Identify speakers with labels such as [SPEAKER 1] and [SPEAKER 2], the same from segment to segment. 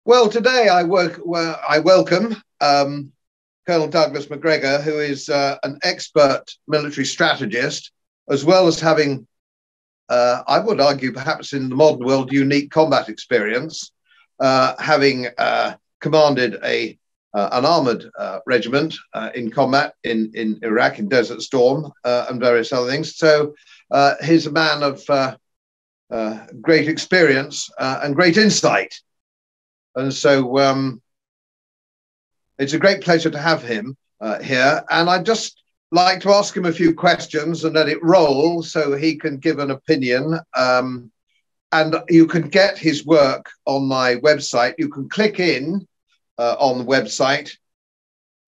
[SPEAKER 1] Well, today I welcome Colonel Douglas Macgregor, who is an expert military strategist, as well as having, I would argue, perhaps in the modern world, unique combat experience, having commanded an armoured regiment in combat in Iraq, in Desert Storm, and various other things. So he's a man of great experience and great insight. And so it's a great pleasure to have him here. And I'd just like to ask him a few questions and let it roll so he can give an opinion. And you can get his work on my website. You can click in on the website.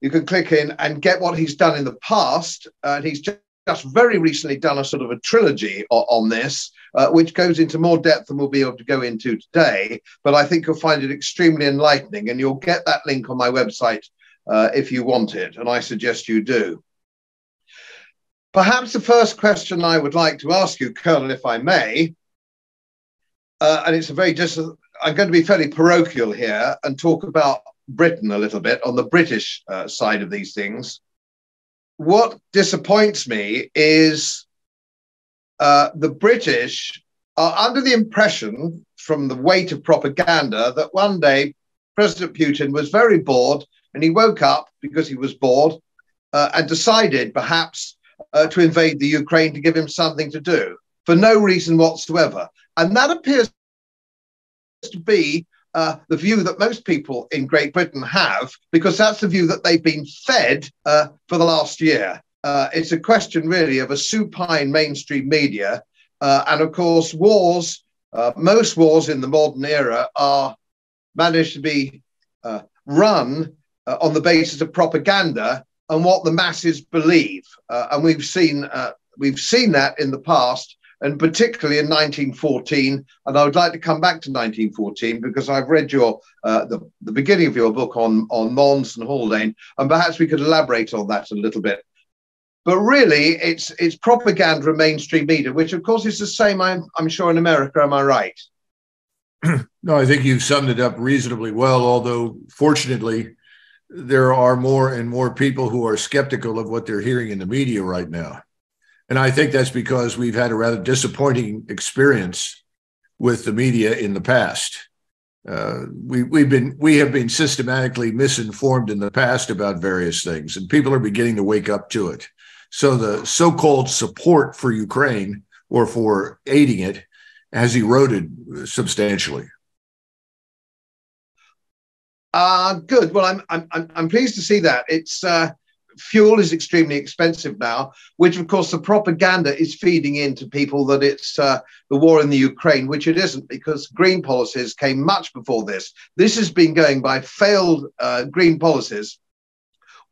[SPEAKER 1] You can click in and get what he's done in the past. And he's just very recently done a sort of a trilogy on this, which goes into more depth than we'll be able to go into today. But I think you'll find it extremely enlightening, and you'll get that link on my website if you want it, and I suggest you do. Perhaps the first question I would like to ask you, Colonel, if I may, and it's I'm going to be fairly parochial here and talk about Britain a little bit on the British side of these things. What disappoints me is the British are under the impression from the weight of propaganda that one day President Putin was very bored and he woke up because he was bored and decided perhaps to invade the Ukraine to give him something to do for no reason whatsoever. And that appears to be the view that most people in Great Britain have, because that's the view that they've been fed for the last year. It's a question really of a supine mainstream media. And of course, wars, most wars in the modern era are managed to be run on the basis of propaganda and what the masses believe. And we've seen that in the past, and particularly in 1914. And I would like to come back to 1914 because I've read the beginning of your book on Mons and Haldane, and perhaps we could elaborate on that a little bit. But really, it's propaganda and mainstream media, which of course is the same, I'm sure, in America. Am I right?
[SPEAKER 2] No, I think you've summed it up reasonably well, although fortunately, there are more and more people who are skeptical of what they're hearing in the media right now. And I think that's because we've had a rather disappointing experience with the media in the past. We have been systematically misinformed in the past about various things, and people are beginning to wake up to it. So the so-called support for Ukraine or for aiding it has eroded substantially.
[SPEAKER 1] Good. Well, I'm pleased to see that. It's fuel is extremely expensive now, which of course the propaganda is feeding into people that it's the war in the Ukraine, which it isn't, because green policies came much before this. This has been going by failed green policies,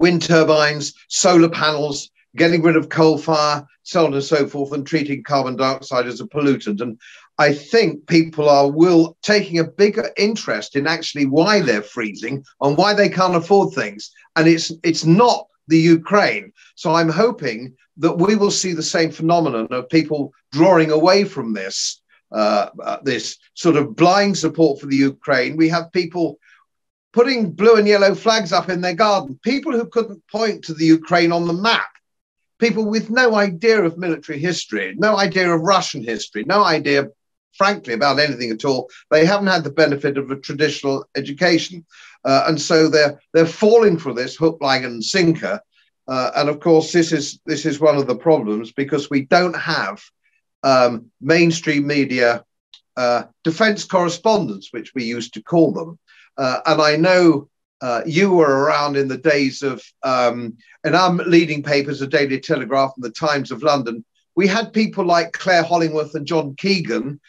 [SPEAKER 1] wind turbines, solar panels, getting rid of coal fire, so on and so forth, and treating carbon dioxide as a pollutant. And I think people are taking a bigger interest in actually why they're freezing and why they can't afford things. And it's not the Ukraine. So I'm hoping that we will see the same phenomenon of people drawing away from this sort of blind support for the Ukraine. We have people putting blue and yellow flags up in their garden, people who couldn't point to the Ukraine on the map, people with no idea of military history, no idea of Russian history, no idea, frankly, about anything at all. They haven't had the benefit of a traditional education. And so they're falling for this hook, line, and sinker. And of course, this is one of the problems, because we don't have mainstream media defense correspondents, which we used to call them. And I know you were around in the days of, in our leading papers, the Daily Telegraph and the Times of London, we had people like Claire Hollingworth and John Keegan,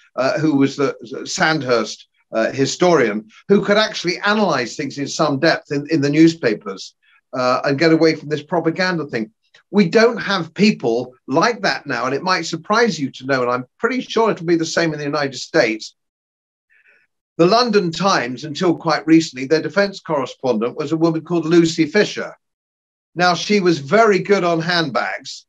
[SPEAKER 1] who was the Sandhurst historian, who could actually analyze things in some depth in the newspapers and get away from this propaganda thing. We don't have people like that now, and it might surprise you to know, and I'm pretty sure it'll be the same in the United States. The London Times, until quite recently, their defense correspondent was a woman called Lucy Fisher. Now, she was very good on handbags.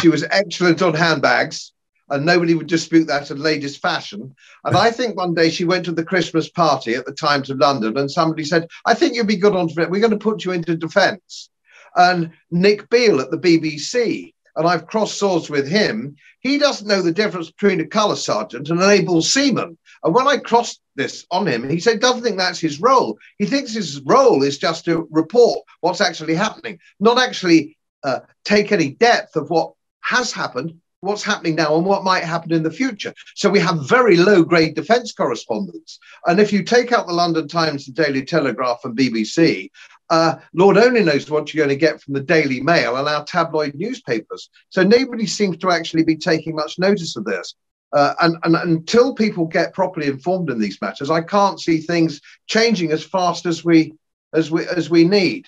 [SPEAKER 1] She was excellent on handbags. and nobody would dispute that in latest fashion. And I think one day she went to the Christmas party at the Times of London, and somebody said, I think you'd be good on, we're going to put you into defence. And Nick Beale at the BBC, and I've crossed swords with him, he doesn't know the difference between a colour sergeant and an able seaman. And when I crossed this on him, he said, doesn't think that's his role. He thinks his role is just to report what's actually happening, not actually take any depth of what has happened, what's happening now, and what might happen in the future. So we have very low-grade defence correspondents. And if you take out the London Times, the Daily Telegraph and BBC, Lord only knows what you're going to get from the Daily Mail and our tabloid newspapers. So nobody seems to actually be taking much notice of this. And until people get properly informed in these matters, I can't see things changing as fast as we need.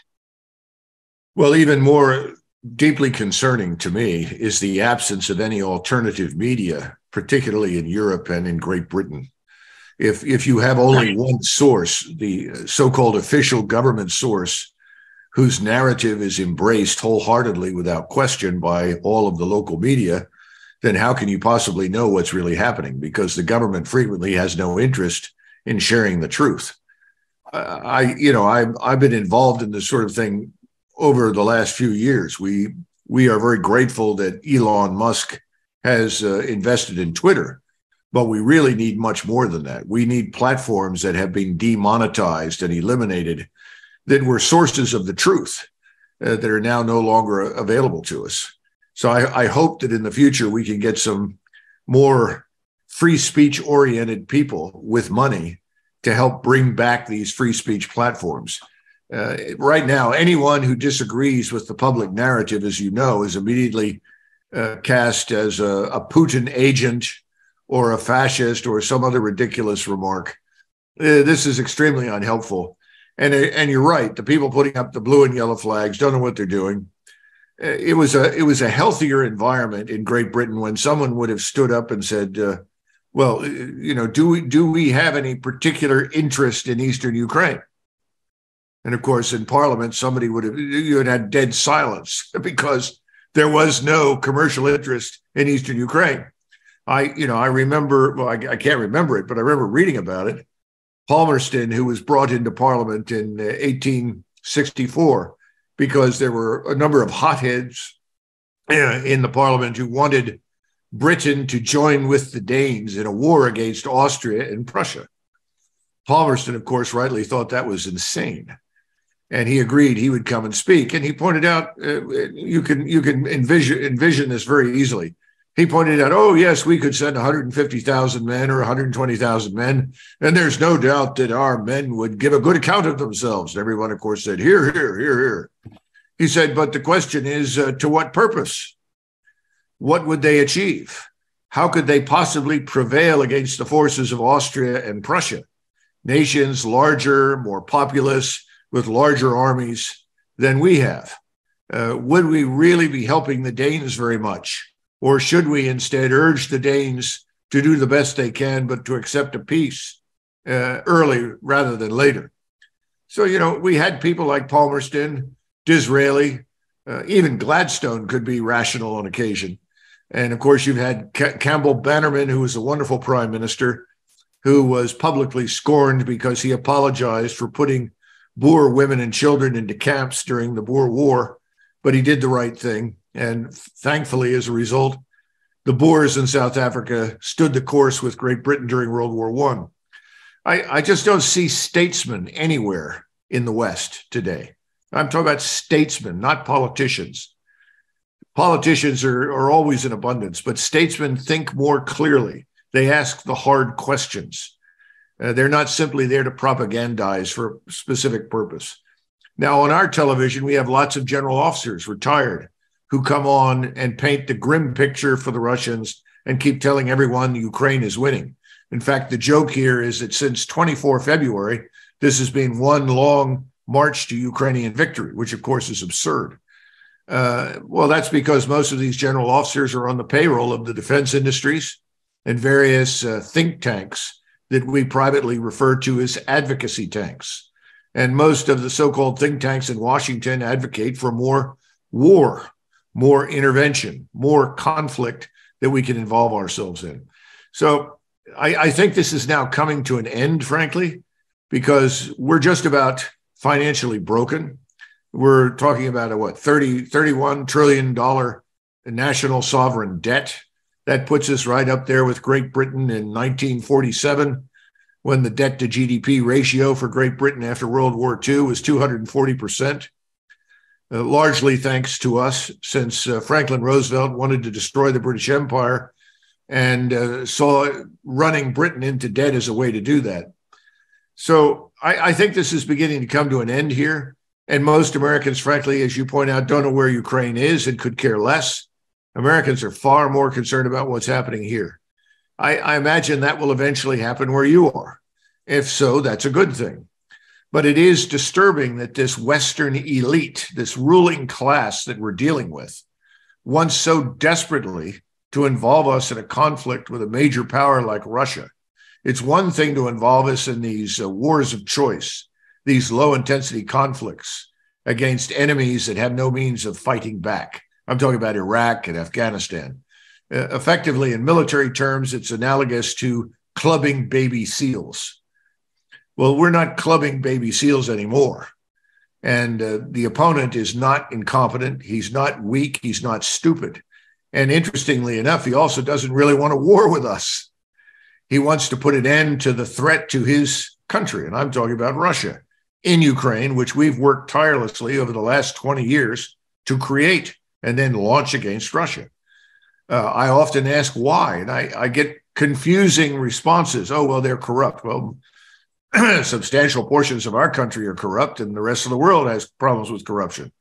[SPEAKER 2] Well, even more deeply concerning to me is the absence of any alternative media, particularly in Europe and in Great Britain. If you have only one source, the so-called official government source, whose narrative is embraced wholeheartedly without question by all of the local media, then how can you possibly know what's really happening? Because the government frequently has no interest in sharing the truth. I've been involved in this sort of thing over the last few years. We are very grateful that Elon Musk has invested in Twitter, but we really need much more than that. We need platforms that have been demonetized and eliminated that were sources of the truth that are now no longer available to us. So I hope that in the future we can get some more free speech oriented people with money to help bring back these free speech platforms. Right now, anyone who disagrees with the public narrative, as you know, is immediately cast as a Putin agent or a fascist or some other ridiculous remark. This is extremely unhelpful. And you're right, the people putting up the blue and yellow flags don't know what they're doing. It was a healthier environment in Great Britain when someone would have stood up and said, do we have any particular interest in Eastern Ukraine? And of course, in Parliament, somebody would have had dead silence because there was no commercial interest in Eastern Ukraine. I remember, well, I can't remember it, but I remember reading about it. Palmerston, who was brought into Parliament in 1864, because there were a number of hotheads in the Parliament who wanted Britain to join with the Danes in a war against Austria and Prussia. Palmerston, of course, rightly thought that was insane. And he agreed he would come and speak. And he pointed out, you can envision this very easily. He pointed out, oh, yes, we could send 150,000 men or 120,000 men, and there's no doubt that our men would give a good account of themselves. And everyone, of course, said, here, here, here, here. He said, but the question is, to what purpose? What would they achieve? How could they possibly prevail against the forces of Austria and Prussia, nations larger, more populous, with larger armies than we have? Would we really be helping the Danes very much? Or should we instead urge the Danes to do the best they can, but to accept a peace early rather than later? So, we had people like Palmerston, Disraeli, even Gladstone could be rational on occasion. And of course, you've had Campbell Bannerman, who was a wonderful prime minister, who was publicly scorned because he apologized for putting Boer women and children into camps during the Boer War, but he did the right thing. And thankfully, as a result, the Boers in South Africa stood the course with Great Britain during World War I. I just don't see statesmen anywhere in the West today. I'm talking about statesmen, not politicians. Politicians are always in abundance, but statesmen think more clearly. They ask the hard questions. They're not simply there to propagandize for a specific purpose. Now, on our television, we have lots of general officers, retired, who come on and paint the grim picture for the Russians and keep telling everyone Ukraine is winning. In fact, the joke here is that since 24 February, this has been one long march to Ukrainian victory, which of course is absurd. Well, that's because most of these general officers are on the payroll of the defense industries and various think tanks that we privately refer to as advocacy tanks. And most of the so-called think tanks in Washington advocate for more war, more intervention, more conflict that we can involve ourselves in. So I think this is now coming to an end, frankly, because we're just about financially broken. We're talking about a $31 trillion national sovereign debt. That puts us right up there with Great Britain in 1947, when the debt to GDP ratio for Great Britain after World War II was 240%, largely thanks to us, since Franklin Roosevelt wanted to destroy the British Empire and saw running Britain into debt as a way to do that. So I think this is beginning to come to an end here. And most Americans, frankly, as you point out, don't know where Ukraine is and could care less. Americans are far more concerned about what's happening here. I imagine that will eventually happen where you are. If so, that's a good thing. But it is disturbing that this Western elite, this ruling class that we're dealing with, wants so desperately to involve us in a conflict with a major power like Russia. It's one thing to involve us in these wars of choice, these low-intensity conflicts against enemies that have no means of fighting back. I'm talking about Iraq and Afghanistan. Effectively, in military terms, it's analogous to clubbing baby seals. Well, we're not clubbing baby seals anymore. And the opponent is not incompetent. He's not weak. He's not stupid. And interestingly enough, he also doesn't really want a war with us. He wants to put an end to the threat to his country. And I'm talking about Russia in Ukraine, which we've worked tirelessly over the last 20 years to create and then launch against Russia. I often ask why, and I get confusing responses. Oh, well, they're corrupt. Well, substantial portions of our country are corrupt, and the rest of the world has problems with corruption.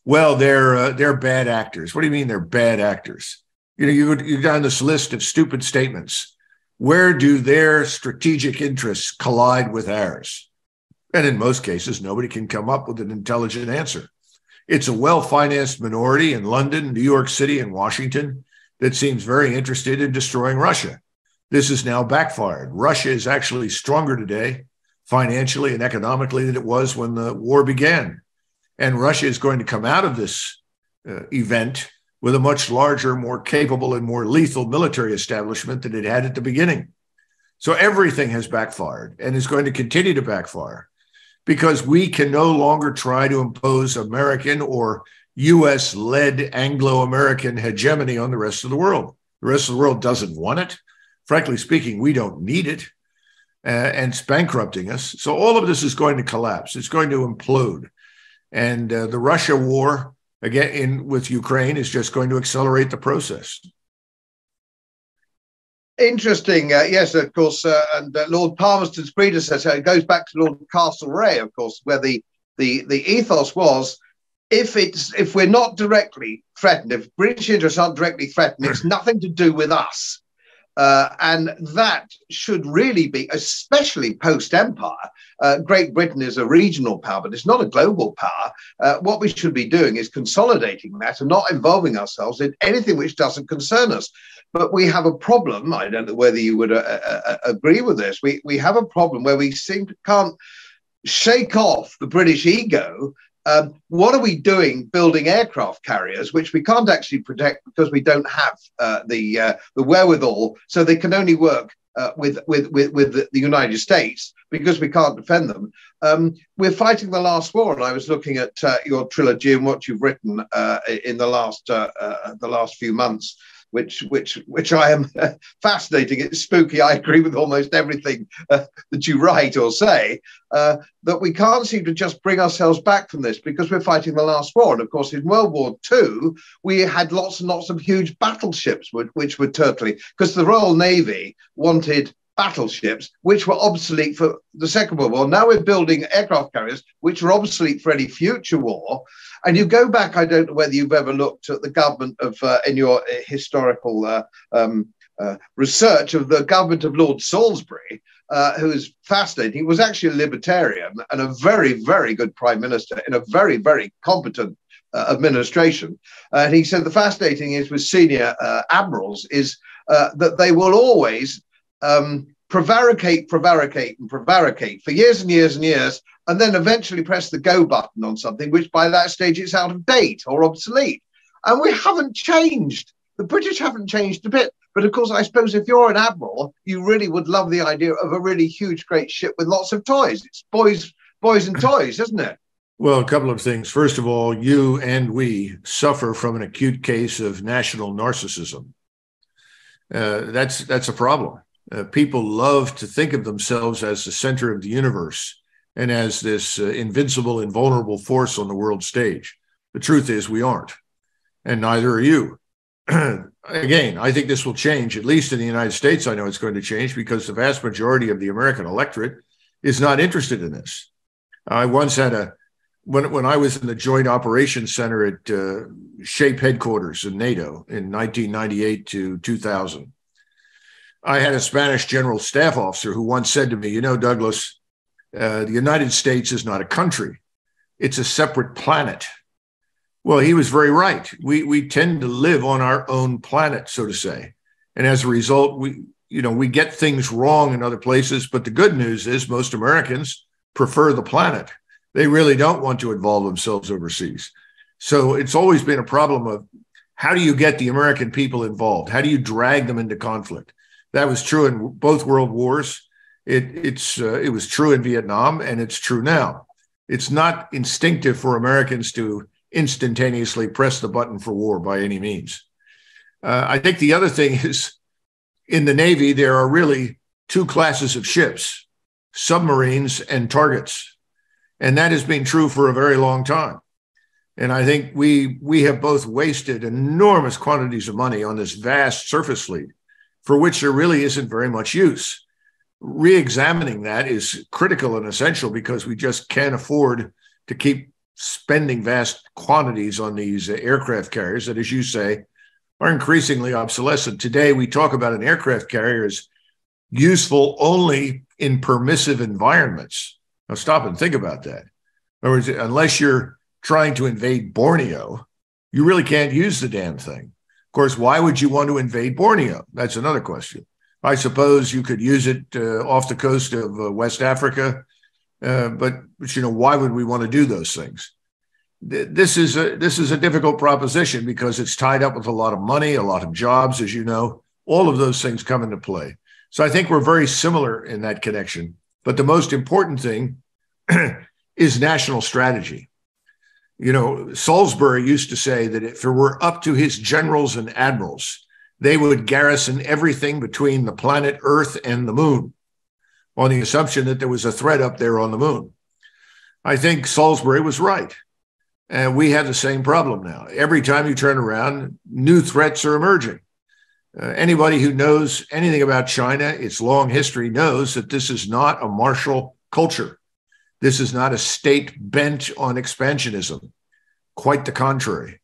[SPEAKER 2] Well, they're bad actors. What do you mean they're bad actors? You know, you're down this list of stupid statements. Where do their strategic interests collide with ours? And in most cases, nobody can come up with an intelligent answer. It's a well-financed minority in London, New York City, and Washington that seems very interested in destroying Russia. This has now backfired. Russia is actually stronger today, financially and economically, than it was when the war began. And Russia is going to come out of this event with a much larger, more capable, and more lethal military establishment than it had at the beginning. So everything has backfired and is going to continue to backfire because we can no longer try to impose American or US-led Anglo-American hegemony on the rest of the world. The rest of the world doesn't want it. Frankly speaking, we don't need it, and it's bankrupting us. So all of this is going to collapse. It's going to implode. And the Russia war, again, with Ukraine, is just going to accelerate the process.
[SPEAKER 1] Interesting. Yes, of course. And Lord Palmerston's predecessor, it goes back to Lord Castlereagh, of course, where the ethos was, if we're not directly threatened, if British interests aren't directly threatened, it's nothing to do with us. And that should really be, especially post-empire. Great Britain is a regional power, but it's not a global power. What we should be doing is consolidating that and not involving ourselves in anything which doesn't concern us. But we have a problem. I don't know whether you would agree with this. We have a problem where we can't shake off the British ego. What are we doing building aircraft carriers, which we can't actually protect because we don't have the wherewithal, so they can only work with the United States because we can't defend them. We're fighting the last war, and I was looking at your trilogy and what you've written in the last few months. Which I am fascinating. It's spooky. I agree with almost everything that you write or say, that we can't seem to just bring ourselves back from this because we're fighting the last war. And of course, in World War II, we had lots and lots of huge battleships, which were totally, because the Royal Navy wanted battleships, which were obsolete for the Second World War. Now we're building aircraft carriers, which are obsolete for any future war. And you go back, I don't know whether you've ever looked at the government of, in your historical research of the government of Lord Salisbury, who is fascinating. He was actually a libertarian and a very, very good prime minister in a very, very competent administration. And he said the fascinating is with senior admirals is that they will always prevaricate for years and years and years, and then eventually press the go button on something which by that stage it's out of date or obsolete. And we haven't changed The British haven't changed a bit. But of course, I suppose if you're an admiral, you really would love the idea of a really huge, great ship with lots of toys. It's boys and toys, isn't it?
[SPEAKER 2] Well, a couple of things. First of all, you and we suffer from an acute case of national narcissism. That's a problem. People love to think of themselves as the center of the universe and as this invincible, invulnerable force on the world stage. The truth is we aren't, and neither are you. Again, I think this will change, at least in the United States. I know it's going to change because the vast majority of the American electorate is not interested in this. I once had when I was in the Joint Operations Center at SHAPE headquarters in NATO in 1998 to 2000, I had a Spanish general staff officer who once said to me, you know, Douglas, the United States is not a country. It's a separate planet. Well, he was very right. We tend to live on our own planet, so to say. And as a result, we get things wrong in other places. But the good news is most Americans prefer the planet. They really don't want to involve themselves overseas. So it's always been a problem of how do you get the American people involved? How do you drag them into conflict? That was true in both world wars. It was true in Vietnam, and it's true now. It's not instinctive for Americans to instantaneously press the button for war by any means. I think the other thing is in the Navy, there are really two classes of ships, submarines and targets. And that has been true for a very long time. And I think we have both wasted enormous quantities of money on this vast surface fleet for which there really isn't very much use. Re-examining that is critical and essential because we just can't afford to keep spending vast quantities on these aircraft carriers that, as you say, are increasingly obsolescent. Today, we talk about an aircraft carrier as useful only in permissive environments. Now, stop and think about that. In other words, unless you're trying to invade Borneo, you really can't use the damn thing. Of course, why would you want to invade Borneo? That's another question. I suppose you could use it off the coast of West Africa, but why would we want to do those things? This is a difficult proposition because it's tied up with a lot of money, a lot of jobs, as you know. All of those things come into play. So I think we're very similar in that connection. But the most important thing is national strategy. You know, Salisbury used to say that if it were up to his generals and admirals, they would garrison everything between the planet Earth and the moon on the assumption that there was a threat up there on the moon. I think Salisbury was right. And we have the same problem now. Every time you turn around, new threats are emerging. Anybody who knows anything about China, its long history, knows that this is not a martial culture. This is not a state bent on expansionism. Quite the contrary.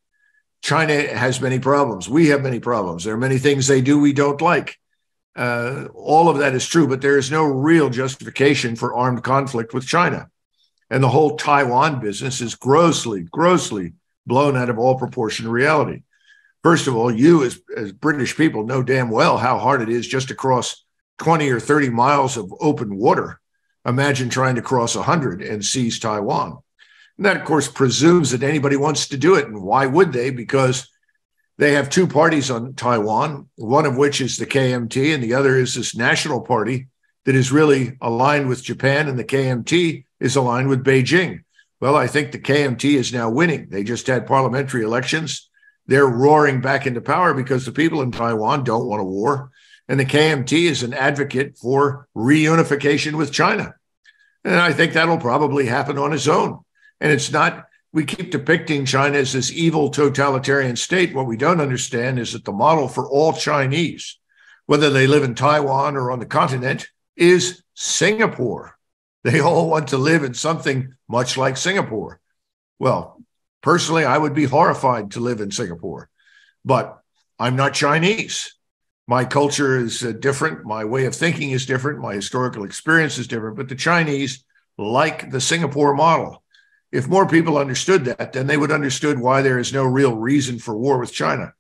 [SPEAKER 2] China has many problems. We have many problems. There are many things they do we don't like. All of that is true, but there is no real justification for armed conflict with China. And the whole Taiwan business is grossly, grossly blown out of all proportion to reality. First of all, you as British people know damn well how hard it is just to cross 20 or 30 miles of open water. Imagine trying to cross 100 and seize Taiwan. And that, of course, presumes that anybody wants to do it. And why would they? Because they have two parties on Taiwan, one of which is the KMT, and the other is this national party that is really aligned with Japan, and the KMT is aligned with Beijing. Well, I think the KMT is now winning. They just had parliamentary elections. They're roaring back into power because the people in Taiwan don't want a war. And the KMT is an advocate for reunification with China. And I think that'll probably happen on its own. And it's not, we keep depicting China as this evil totalitarian state. What we don't understand is that the model for all Chinese, whether they live in Taiwan or on the continent, is Singapore. They all want to live in something much like Singapore. Well, personally, I would be horrified to live in Singapore, but I'm not Chinese. My culture is different. My way of thinking is different. My historical experience is different, but the Chinese like the Singapore model. If more people understood that, then they would understand why there is no real reason for war with China.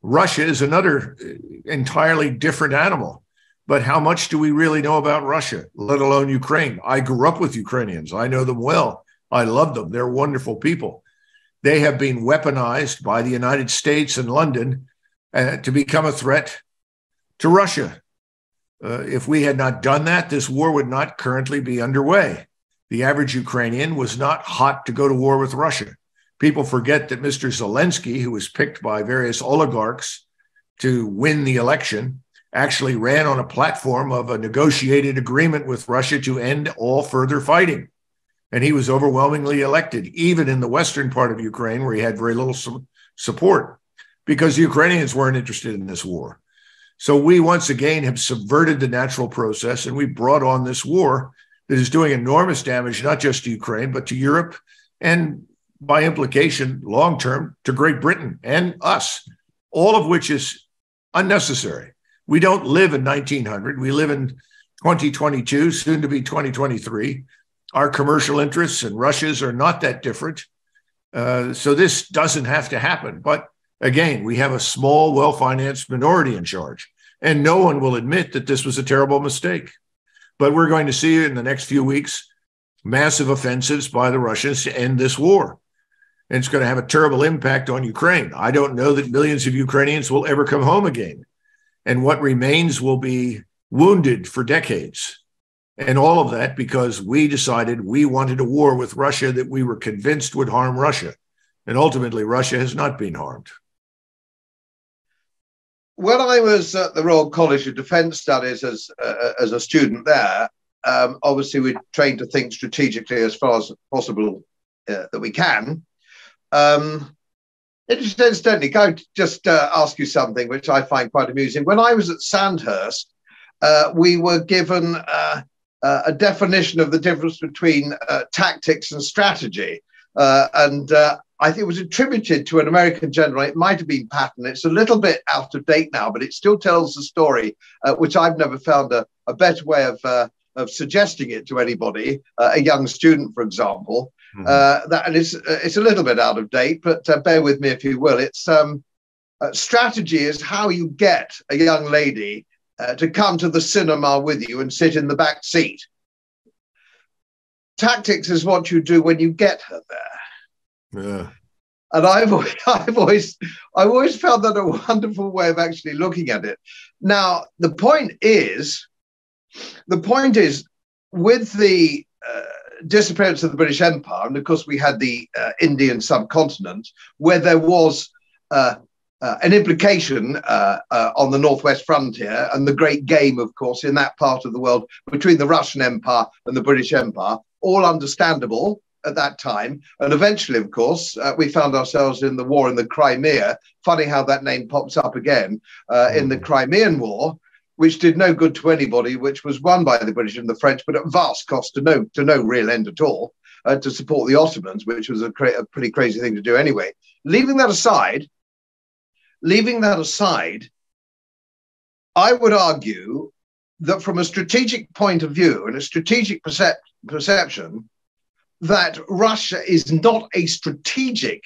[SPEAKER 2] Russia is another entirely different animal. But how much do we really know about Russia, let alone Ukraine? I grew up with Ukrainians. I know them well. I love them. They're wonderful people. They have been weaponized by the United States and London to become a threat to Russia. If we had not done that, this war would not currently be underway. The average Ukrainian was not hot to go to war with Russia. People forget that Mr. Zelensky, who was picked by various oligarchs to win the election, actually ran on a platform of a negotiated agreement with Russia to end all further fighting. And he was overwhelmingly elected, even in the western part of Ukraine, where he had very little support, because the Ukrainians weren't interested in this war. So we once again have subverted the natural process, and we brought on this war that is doing enormous damage, not just to Ukraine, but to Europe, and by implication, long-term, to Great Britain and us, all of which is unnecessary. We don't live in 1900. We live in 2022, soon to be 2023. Our commercial interests and Russia's are not that different. So this doesn't have to happen. But again, we have a small, well-financed minority in charge, and no one will admit that this was a terrible mistake. But we're going to see in the next few weeks massive offensives by the Russians to end this war. And it's going to have a terrible impact on Ukraine. I don't know that millions of Ukrainians will ever come home again. And what remains will be wounded for decades. And all of that because we decided we wanted a war with Russia that we were convinced would harm Russia. And ultimately, Russia has not been harmed.
[SPEAKER 1] When I was at the Royal College of Defence Studies as a student there, obviously we trained to think strategically as far as possible that we can. Incidentally, can I just ask you something which I find quite amusing? When I was at Sandhurst, we were given a definition of the difference between tactics and strategy. I think it was attributed to an American general. It might have been Patton. It's a little bit out of date now, but it still tells the story, which I've never found a better way of suggesting it to anybody, a young student, for example. And it's a little bit out of date, but bear with me if you will. It's strategy is how you get a young lady to come to the cinema with you and sit in the back seat. Tactics is what you do when you get her there.
[SPEAKER 2] Yeah.
[SPEAKER 1] And I've always found that a wonderful way of actually looking at it. Now, the point is with the disappearance of the British Empire, and of course we had the Indian subcontinent, where there was an implication on the northwest frontier, and the great game, of course, in that part of the world between the Russian Empire and the British Empire, all understandable at that time. And eventually, of course, we found ourselves in the war in the Crimea. Funny how that name pops up again, in the Crimean War, which did no good to anybody, which was won by the British and the French, but at vast cost to no real end at all, to support the Ottomans, which was a pretty crazy thing to do anyway. Leaving that aside, I would argue that from a strategic point of view and a strategic perception, that Russia is not a strategic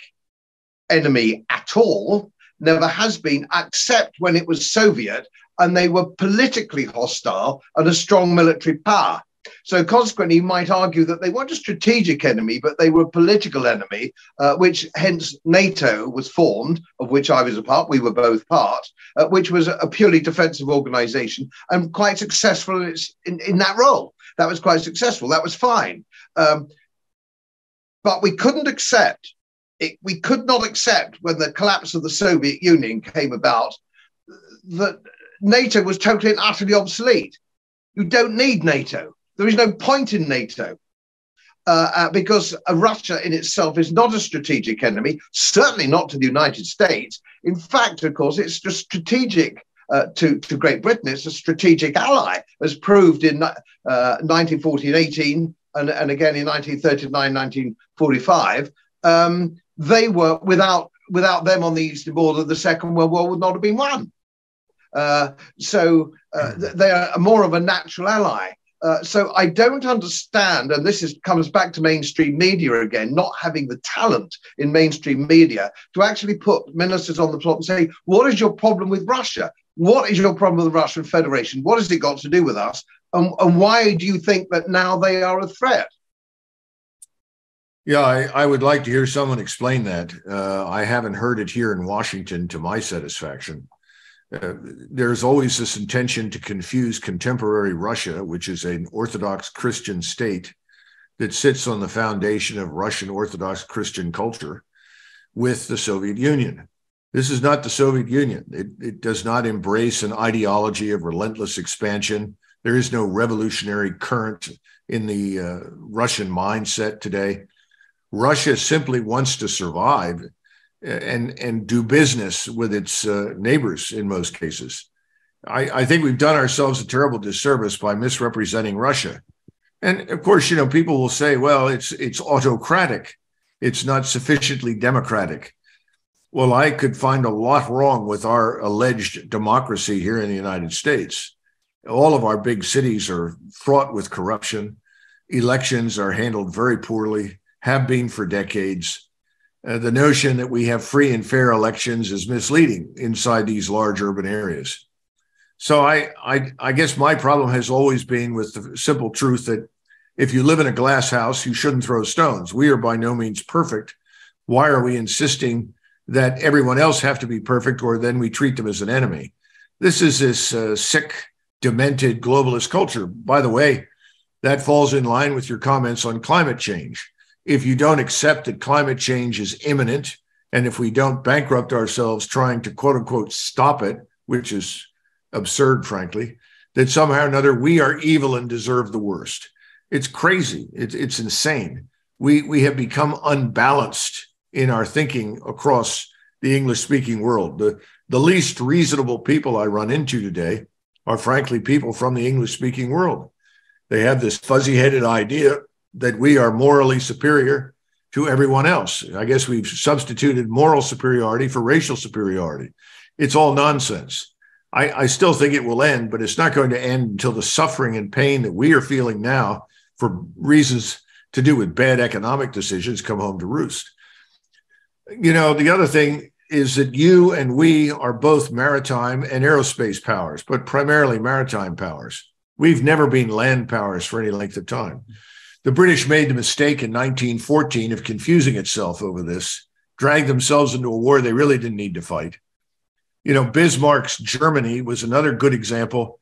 [SPEAKER 1] enemy at all, never has been, except when it was Soviet and they were politically hostile and a strong military power. So consequently, you might argue that they weren't a strategic enemy, but they were a political enemy, which hence NATO was formed, of which I was a part, we were both part, which was a purely defensive organization and quite successful in that role. That was quite successful. That was fine. But we couldn't accept it. We could not accept when the collapse of the Soviet Union came about that NATO was totally and utterly obsolete. You don't need NATO. There is no point in NATO because Russia in itself is not a strategic enemy, certainly not to the United States. In fact, of course, it's just strategic to Great Britain. It's a strategic ally, as proved in 1914, 18, and again in 1939, 1945. They were, without them on the eastern border, the Second World War would not have been won. They are more of a natural ally. So I don't understand, and comes back to mainstream media again, not having the talent in mainstream media to actually put ministers on the plot and say, what is your problem with Russia? What is your problem with the Russian Federation? What has it got to do with us? And why do you think that now they are a threat?
[SPEAKER 2] Yeah, I would like to hear someone explain that. I haven't heard it here in Washington to my satisfaction. There's always this intention to confuse contemporary Russia, which is an Orthodox Christian state that sits on the foundation of Russian Orthodox Christian culture, with the Soviet Union. This is not the Soviet Union. It does not embrace an ideology of relentless expansion. There is no revolutionary current in the Russian mindset today. Russia simply wants to survive and do business with its neighbors in most cases. I think we've done ourselves a terrible disservice by misrepresenting Russia. And of course, people will say, well, it's autocratic. It's not sufficiently democratic. Well, I could find a lot wrong with our alleged democracy here in the United States. All of our big cities are fraught with corruption. Elections are handled very poorly, have been for decades. The notion that we have free and fair elections is misleading inside these large urban areas. So I guess my problem has always been with the simple truth that if you live in a glass house, you shouldn't throw stones. We are by no means perfect. Why are we insisting that everyone else have to be perfect, or then we treat them as an enemy? This is this sick, demented globalist culture. By the way, that falls in line with your comments on climate change. If you don't accept that climate change is imminent, and if we don't bankrupt ourselves trying to quote unquote stop it, which is absurd, frankly, that somehow or another we are evil and deserve the worst. It's crazy. It's insane. We have become unbalanced in our thinking across the English-speaking world. The least reasonable people I run into today are, frankly, people from the English-speaking world. They have this fuzzy-headed idea that we are morally superior to everyone else. I guess we've substituted moral superiority for racial superiority. It's all nonsense. I still think it will end, but it's not going to end until the suffering and pain that we are feeling now for reasons to do with bad economic decisions come home to roost. The other thing is that you and we are both maritime and aerospace powers, but primarily maritime powers. We've never been land powers for any length of time. The British made the mistake in 1914 of confusing itself over this, dragged themselves into a war they really didn't need to fight. Bismarck's Germany was another good example.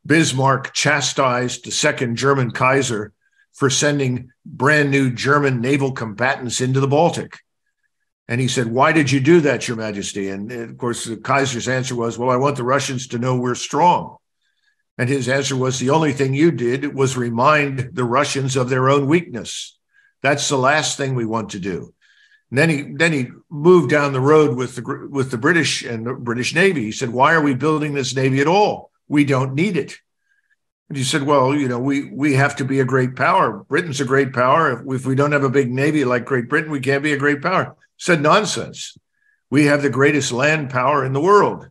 [SPEAKER 2] Bismarck chastised the second German Kaiser for sending brand new German naval combatants into the Baltic. And he said, "Why did you do that, Your Majesty?" And of course, the Kaiser's answer was, "Well, I want the Russians to know we're strong." And his answer was, "The only thing you did was remind the Russians of their own weakness. That's the last thing we want to do." And then he moved down the road with the British and the British Navy. He said, "Why are we building this Navy at all? We don't need it." And he said, "Well, we have to be a great power. Britain's a great power. If we don't have a big Navy like Great Britain, we can't be a great power." Said nonsense. We have the greatest land power in the world.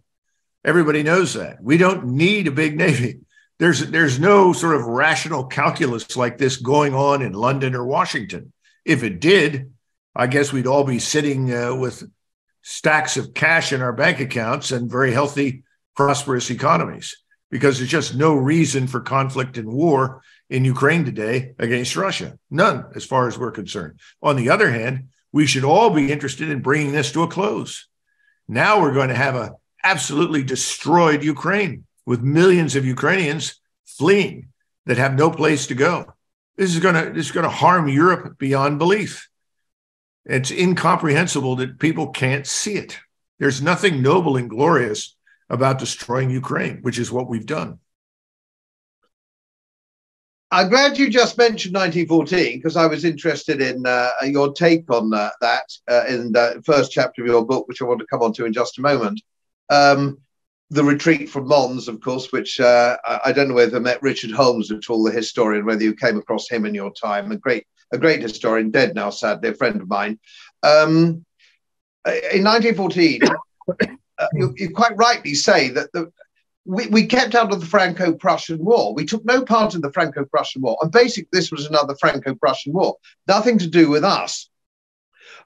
[SPEAKER 2] Everybody knows that. We don't need a big Navy. There's no sort of rational calculus like this going on in London or Washington. If it did, I guess we'd all be sitting with stacks of cash in our bank accounts and very healthy, prosperous economies, because there's just no reason for conflict and war in Ukraine today against Russia. None, as far as we're concerned. On the other hand, we should all be interested in bringing this to a close. Now we're going to have a absolutely destroyed Ukraine with millions of Ukrainians fleeing that have no place to go. This is going to harm Europe beyond belief. It's incomprehensible that people can't see it. There's nothing noble and glorious about destroying Ukraine, which is what we've done.
[SPEAKER 1] I'm glad you just mentioned 1914, because I was interested in your take on that in the first chapter of your book, which I want to come on to in just a moment. The retreat from Mons, of course, which I don't know whether you met Richard Holmes at all, the historian, whether you came across him in your time, a great historian, dead now, sadly, a friend of mine. In 1914, you quite rightly say that we kept out of the Franco-Prussian War. We took no part in the Franco-Prussian War. And basically, this was another Franco-Prussian War, nothing to do with us.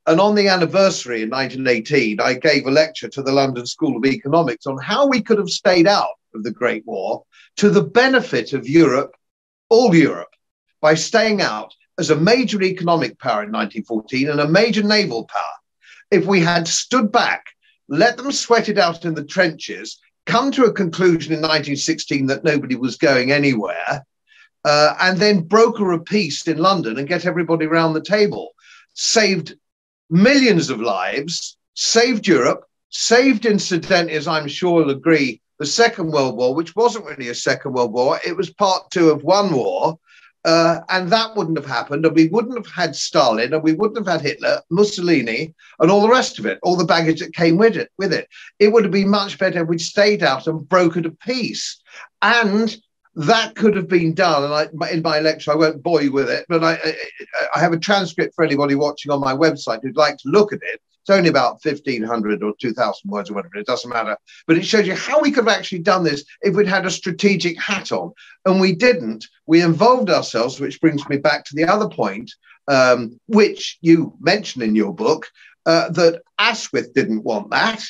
[SPEAKER 1] And on the anniversary in 1918, I gave a lecture to the London School of Economics on how we could have stayed out of the Great War to the benefit of Europe, all Europe, by staying out as a major economic power in 1914 and a major naval power, if we had stood back, let them sweat it out in the trenches, come to a conclusion in 1916 that nobody was going anywhere, and then broker a peace in London and get everybody around the table, saved millions of lives, saved Europe, saved, incidentally, as I'm sure you'll agree, the Second World War, which wasn't really a Second World War. It was part two of one war. And that wouldn't have happened, and we wouldn't have had Stalin, and we wouldn't have had Hitler, Mussolini, and all the rest of it, all the baggage that came with it. It would have been much better if we'd stayed out and brokered a peace. And that could have been done. And in my lecture, I won't bore you with it, but I have a transcript for anybody watching on my website who'd like to look at it. It's only about 1,500 or 2,000 words or whatever, it doesn't matter. But it shows you how we could have actually done this if we'd had a strategic hat on. And we didn't. We involved ourselves, which brings me back to the other point, which you mention in your book, that Asquith didn't want that.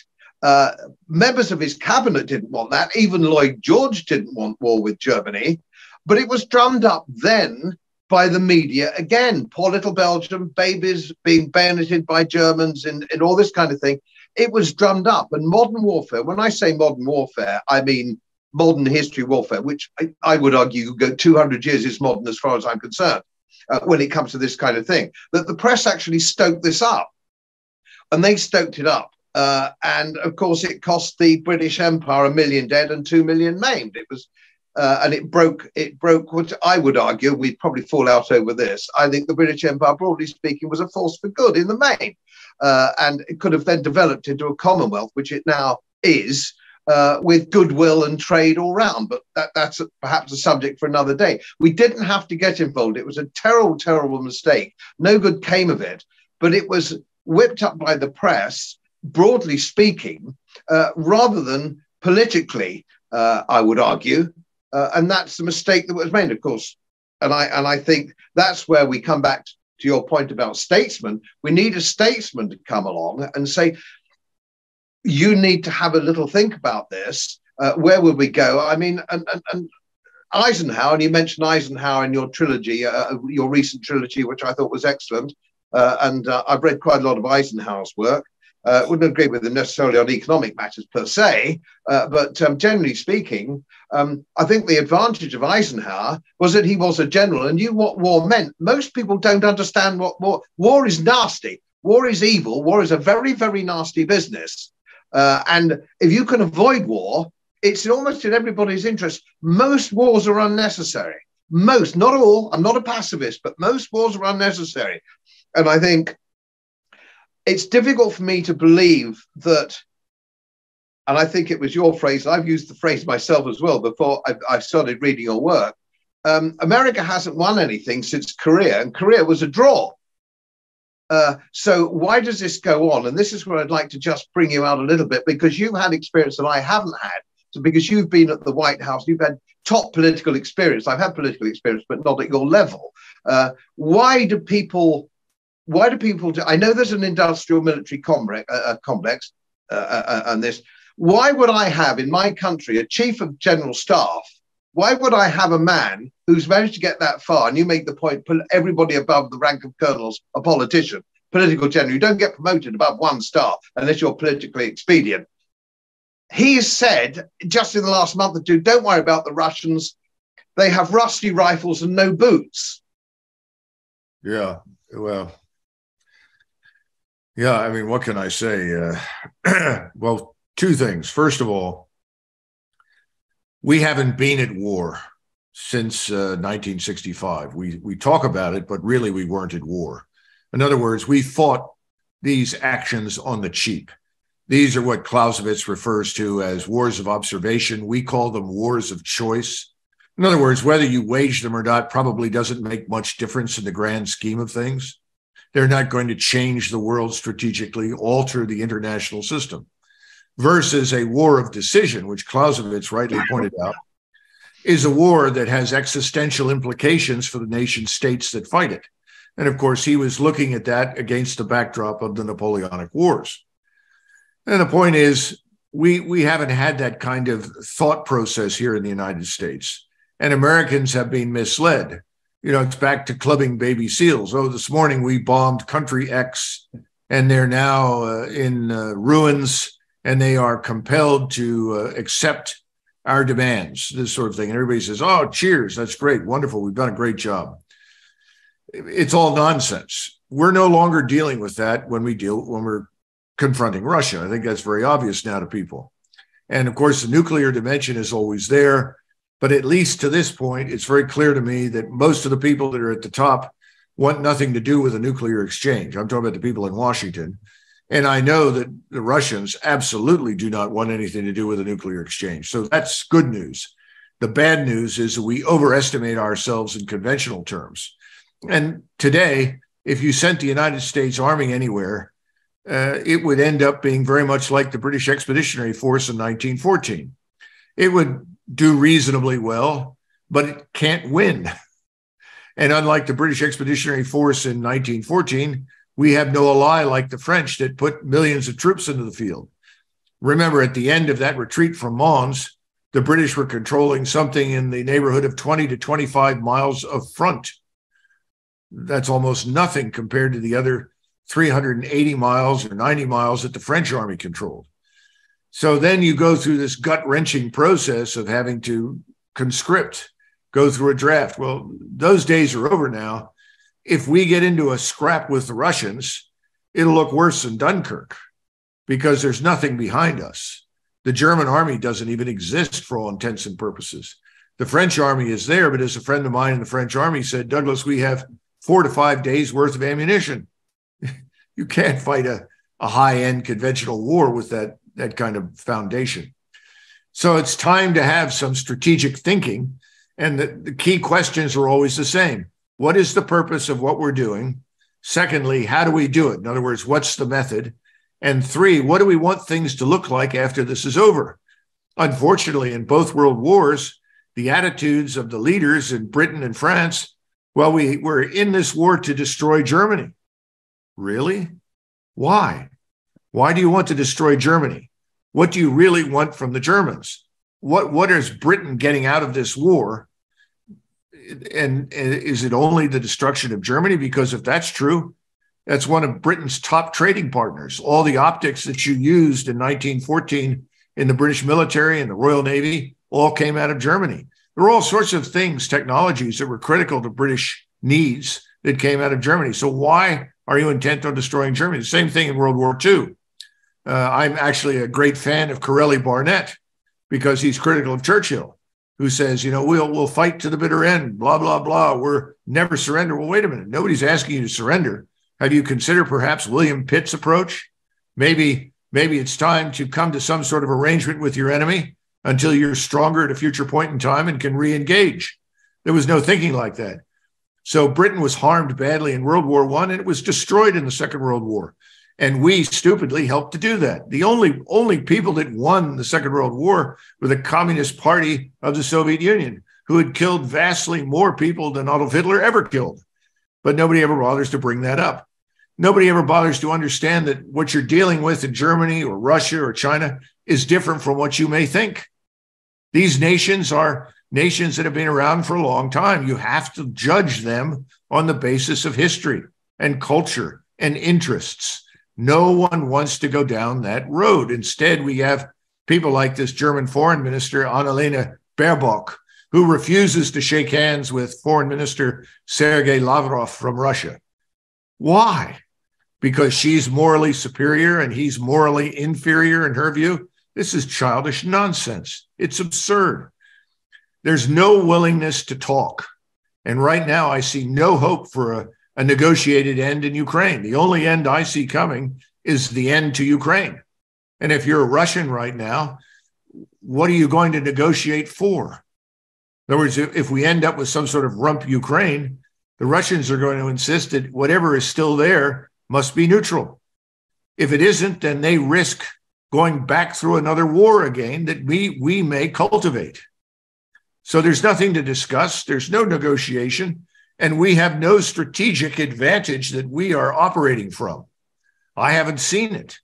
[SPEAKER 1] Members of his cabinet didn't want that. Even Lloyd George didn't want war with Germany. But it was drummed up then by the media again. Poor little Belgium, babies being bayoneted by Germans and all this kind of thing. It was drummed up. And modern warfare, when I say modern warfare, I mean modern history warfare, which I would argue go 200 years is modern as far as I'm concerned, when it comes to this kind of thing, that the press actually stoked this up. And they stoked it up. And of course, it cost the British Empire 1 million dead and 2 million maimed. It was, and it broke what I would argue, we'd probably fall out over this. I think the British Empire, broadly speaking, was a force for good in the main. And it could have then developed into a Commonwealth, which it now is, with goodwill and trade all round. But that's perhaps a subject for another day. We didn't have to get involved. It was a terrible, terrible mistake. No good came of it. But it was whipped up by the press, broadly speaking, rather than politically, I would argue. And that's the mistake that was made, of course. And I think that's where we come back to your point about statesmen. We need a statesman to come along and say, you need to have a little think about this. Where would we go? I mean, and Eisenhower, and you mentioned Eisenhower in your trilogy, your recent trilogy, which I thought was excellent. And I've read quite a lot of Eisenhower's work. Wouldn't agree with him necessarily on economic matters per se, but generally speaking, I think the advantage of Eisenhower was that he was a general and knew what war meant. Most people don't understand what war is. Nasty. War is evil. War is a very, very nasty business. And if you can avoid war, it's almost in everybody's interest. Most wars are unnecessary. Most, not all. I'm not a pacifist, but most wars are unnecessary. And I think it's difficult for me to believe that, and I think it was your phrase, I've used the phrase myself as well before I started reading your work, America hasn't won anything since Korea, and Korea was a draw. So why does this go on? And this is where I'd like to just bring you out a little bit, because you've had experience that I haven't had. So because you've been at the White House, you've had top political experience. I've had political experience, but not at your level. Why do people do? I know there's an industrial military complex on this. Why would I have in my country a chief of general staff? Why would I have a man who's managed to get that far? And you make the point, put everybody above the rank of colonels, a politician, political general. You don't get promoted above 1 star unless you're politically expedient. He has said just in the last month or two, don't worry about the Russians. They have rusty rifles and no boots.
[SPEAKER 2] Yeah, well, yeah, I mean, what can I say? Well, 2 things. First of all, we haven't been at war since 1965. We talk about it, but really we weren't at war. In other words, we fought these actions on the cheap. These are what Clausewitz refers to as wars of observation. We call them wars of choice. In other words, whether you wage them or not probably doesn't make much difference in the grand scheme of things. They're not going to change the world strategically, alter the international system. Versus a war of decision, which Clausewitz rightly pointed out, is a war that has existential implications for the nation states that fight it. And of course, he was looking at that against the backdrop of the Napoleonic Wars. And the point is, we haven't had that kind of thought process here in the United States. And Americans have been misled. it's back to clubbing baby seals. Oh, this morning we bombed country X, and they're now in ruins, and they are compelled to accept our demands, this sort of thing. And everybody says, oh, cheers, that's great, wonderful, we've done a great job. It's all nonsense. We're no longer dealing with that when we're confronting Russia. I think that's very obvious now to people. And of course, the nuclear dimension is always there. But at least to this point, it's very clear to me that most of the people that are at the top want nothing to do with a nuclear exchange. I'm talking about the people in Washington. And I know that the Russians absolutely do not want anything to do with a nuclear exchange. So that's good news. The bad news is that we overestimate ourselves in conventional terms. And today, if you sent the United States Army anywhere, it would end up being very much like the British Expeditionary Force in 1914. It would do reasonably well, but it can't win. And unlike the British Expeditionary Force in 1914, we have no ally like the French that put millions of troops into the field. Remember, at the end of that retreat from Mons, the British were controlling something in the neighborhood of 20 to 25 miles of front. That's almost nothing compared to the other 380 miles or 90 miles that the French army controlled. So then you go through this gut-wrenching process of having to conscript, go through a draft. Well, those days are over now. If we get into a scrap with the Russians, it'll look worse than Dunkirk because there's nothing behind us. The German army doesn't even exist for all intents and purposes. The French army is there, but as a friend of mine in the French army said, Douglas, we have 4 to 5 days worth of ammunition. You can't fight a high-end conventional war with that kind of foundation. So it's time to have some strategic thinking. And the key questions are always the same. What is the purpose of what we're doing? Secondly, how do we do it? In other words, what's the method? And 3, what do we want things to look like after this is over? Unfortunately, in both world wars, the attitudes of the leaders in Britain and France, well, we're in this war to destroy Germany. Really? Why? Why do you want to destroy Germany? What do you really want from the Germans? What is Britain getting out of this war? And is it only the destruction of Germany? Because if that's true, that's one of Britain's top trading partners. All the optics that you used in 1914 in the British military and the Royal Navy all came out of Germany. There were all sorts of things, technologies that were critical to British needs that came out of Germany. So why are you intent on destroying Germany? The same thing in World War II. I'm actually a great fan of Corelli Barnett because he's critical of Churchill, who says, we'll fight to the bitter end, blah, blah, blah. We're never surrender. Well, wait a minute. Nobody's asking you to surrender. Have you considered perhaps William Pitt's approach? Maybe it's time to come to some sort of arrangement with your enemy until you're stronger at a future point in time and can re-engage. There was no thinking like that. So Britain was harmed badly in World War I, and it was destroyed in the Second World War. And we stupidly helped to do that. The only people that won the Second World War were the Communist Party of the Soviet Union, who had killed vastly more people than Adolf Hitler ever killed. But nobody ever bothers to bring that up. Nobody ever bothers to understand that what you're dealing with in Germany or Russia or China is different from what you may think. These nations are nations that have been around for a long time. You have to judge them on the basis of history and culture and interests. No one wants to go down that road. Instead, we have people like this German foreign minister, Annalena Baerbock, who refuses to shake hands with Foreign Minister Sergei Lavrov from Russia. Why? Because she's morally superior and he's morally inferior in her view? This is childish nonsense. It's absurd. There's no willingness to talk. And right now, I see no hope for a negotiated end in Ukraine. The only end I see coming is the end to Ukraine. And if you're a Russian right now, what are you going to negotiate for? In other words, if we end up with some sort of rump Ukraine, the Russians are going to insist that whatever is still there must be neutral. If it isn't, then they risk going back through another war again that we may cultivate. So there's nothing to discuss. There's no negotiation. And we have no strategic advantage that we are operating from. I haven't seen it.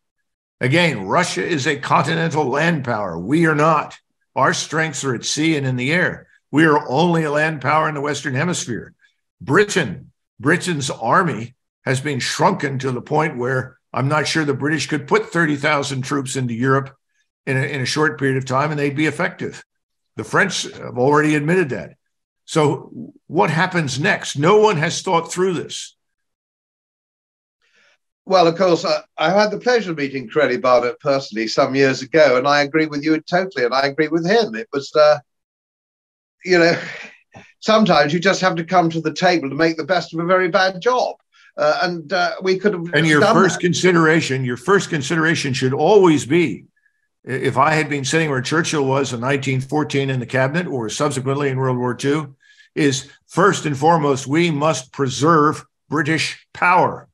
[SPEAKER 2] Again, Russia is a continental land power. We are not. Our strengths are at sea and in the air. We are only a land power in the Western Hemisphere. Britain's army has been shrunken to the point where I'm not sure the British could put 30,000 troops into Europe in a short period of time and they'd be effective. The French have already admitted that. So what happens next? No one has thought through this.
[SPEAKER 1] Well, of course, I had the pleasure of meeting Crowley Barnett personally some years ago, and I agree with you totally, and I agree with him. It was, sometimes you just have to come to the table to make the best of a very bad job. And we could have.
[SPEAKER 2] And your first consideration should always be, if I had been sitting where Churchill was in 1914 in the cabinet or subsequently in World War II, is first and foremost, we must preserve British power.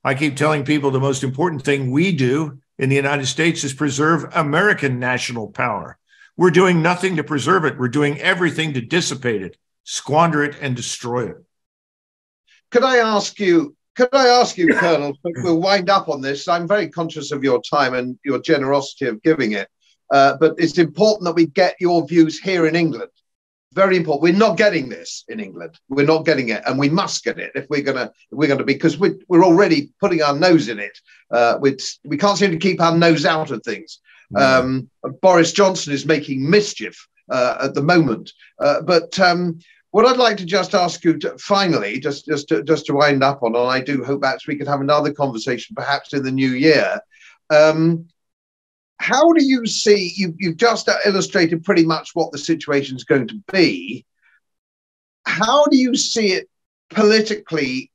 [SPEAKER 2] I keep telling people the most important thing we do in the United States is preserve American national power. We're doing nothing to preserve it. We're doing everything to dissipate it, squander it, and destroy it.
[SPEAKER 1] Could I ask you, Colonel, we'll wind up on this. I'm very conscious of your time and your generosity of giving it. But it's important that we get your views here in England. Very important. We're not getting this in England. We're not getting it, and we must get it if we're gonna because we're already putting our nose in it. We can't seem to keep our nose out of things. Boris Johnson is making mischief at the moment. But what I'd like to just ask you to, finally, just to wind up on, and I do hope that we could have another conversation perhaps in the new year. How do you see, you've just illustrated pretty much what the situation is going to be. How do you see it politically?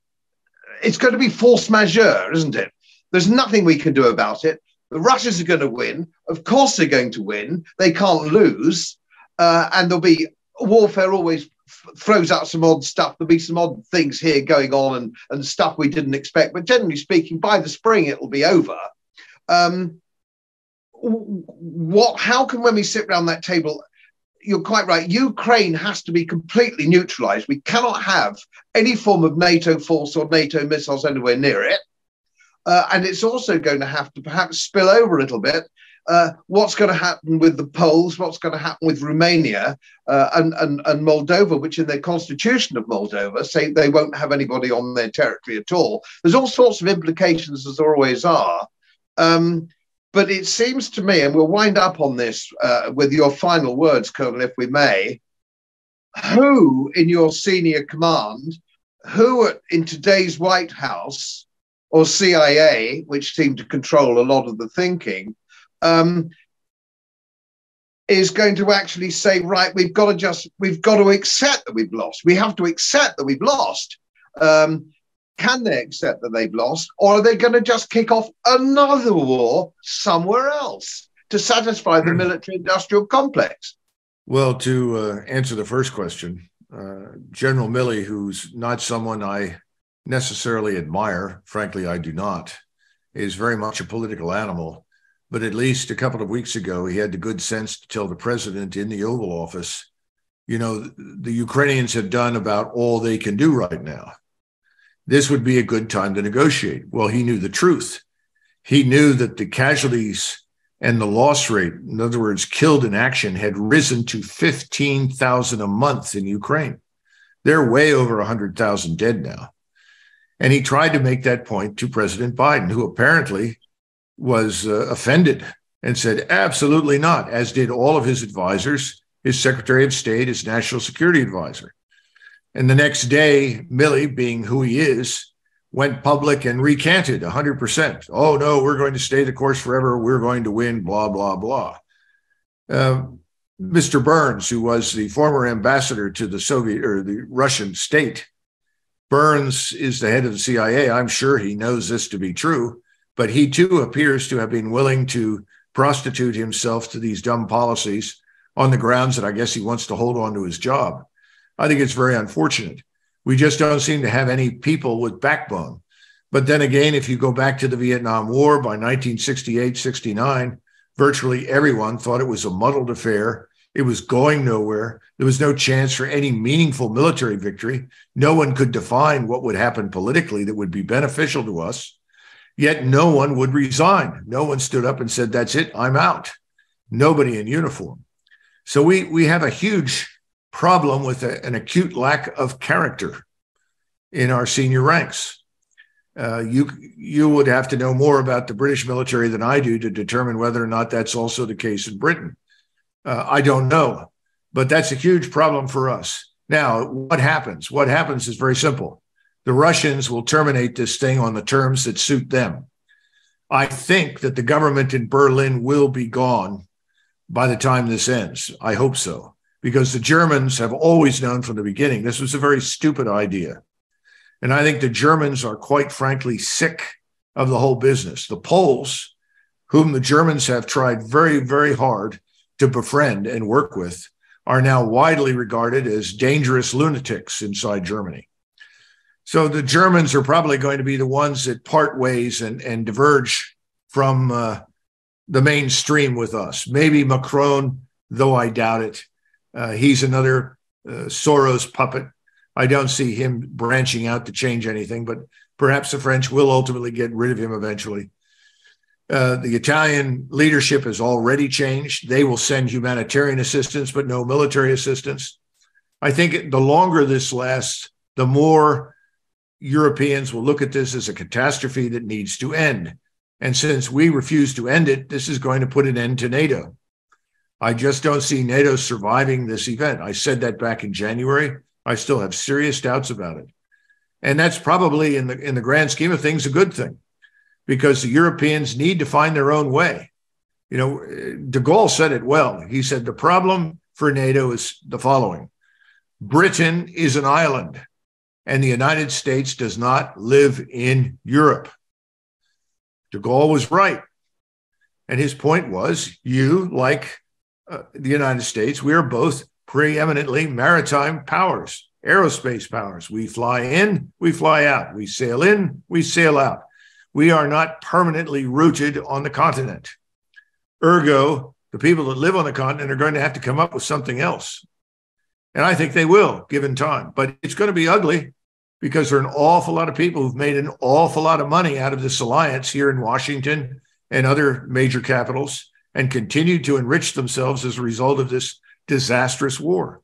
[SPEAKER 1] It's going to be force majeure, isn't it? There's nothing we can do about it. The Russians are going to win. Of course they're going to win. They can't lose. And there'll be warfare always throws out some odd stuff. There'll be some odd things here going on and stuff we didn't expect. But generally speaking, by the spring, it'll be over. How can, when we sit around that table, you're quite right, Ukraine has to be completely neutralized. We cannot have any form of NATO force or NATO missiles anywhere near it. And it's also going to have to perhaps spill over a little bit. What's going to happen with the Poles? What's going to happen with Romania and Moldova, which in their constitution of Moldova say they won't have anybody on their territory at all. There's all sorts of implications, as there always are. But it seems to me, and we'll wind up on this with your final words, Colonel, if we may, who in your senior command, who in today's White House or CIA, which seem to control a lot of the thinking, is going to actually say, right, we've got to accept that we've lost. We have to accept that we've lost. Can they accept that they've lost, or are they going to just kick off another war somewhere else to satisfy the military-industrial complex?
[SPEAKER 2] Well, to answer the first question, General Milley, who's not someone I necessarily admire, frankly, I do not, is very much a political animal. But at least a couple of weeks ago, he had the good sense to tell the president in the Oval Office, you know, the Ukrainians have done about all they can do right now. This would be a good time to negotiate. Well, he knew the truth. He knew that the casualties and the loss rate, in other words, killed in action, had risen to 15,000 a month in Ukraine. They're way over 100,000 dead now. And he tried to make that point to President Biden, who apparently was offended and said, absolutely not, as did all of his advisors, his Secretary of State, his National Security Advisor. And the next day, Milley, being who he is, went public and recanted 100%. Oh, no, we're going to stay the course forever. We're going to win, blah, blah, blah. Mr. Burns, who was the former ambassador to the Soviet or the Russian state, Burns is the head of the CIA. I'm sure he knows this to be true, but he too appears to have been willing to prostitute himself to these dumb policies on the grounds that I guess he wants to hold on to his job. I think it's very unfortunate. We just don't seem to have any people with backbone. But then again, if you go back to the Vietnam War by 1968, 69, virtually everyone thought it was a muddled affair. It was going nowhere. There was no chance for any meaningful military victory. No one could define what would happen politically that would be beneficial to us. Yet no one would resign. No one stood up and said, that's it, I'm out. Nobody in uniform. So we have a huge problem with an acute lack of character in our senior ranks. You would have to know more about the British military than I do to determine whether or not that's also the case in Britain. I don't know, but that's a huge problem for us. Now, what happens? What happens is very simple. The Russians will terminate this thing on the terms that suit them. I think that the government in Berlin will be gone by the time this ends. I hope so, because the Germans have always known from the beginning this was a very stupid idea. And I think the Germans are quite frankly sick of the whole business. The Poles, whom the Germans have tried very, very hard to befriend and work with, are now widely regarded as dangerous lunatics inside Germany. So the Germans are probably going to be the ones that part ways and diverge from the mainstream with us. Maybe Macron, though I doubt it. He's another Soros puppet. I don't see him branching out to change anything, but perhaps the French will ultimately get rid of him eventually. The Italian leadership has already changed. They will send humanitarian assistance, but no military assistance. I think the longer this lasts, the more Europeans will look at this as a catastrophe that needs to end. And since we refuse to end it, this is going to put an end to NATO. I just don't see NATO surviving this event. I said that back in January. I still have serious doubts about it. And that's probably, in the grand scheme of things, a good thing, because the Europeans need to find their own way. You know, de Gaulle said it well. He said the problem for NATO is the following. Britain is an island, and the United States does not live in Europe. De Gaulle was right. And his point was, you, like the United States, we are both preeminently maritime powers, aerospace powers. We fly in, we fly out. We sail in, we sail out. We are not permanently rooted on the continent. Ergo, the people that live on the continent are going to have to come up with something else. And I think they will, given time. But it's going to be ugly, because there are an awful lot of people who've made an awful lot of money out of this alliance here in Washington and other major capitals, and continue to enrich themselves as a result of this disastrous war.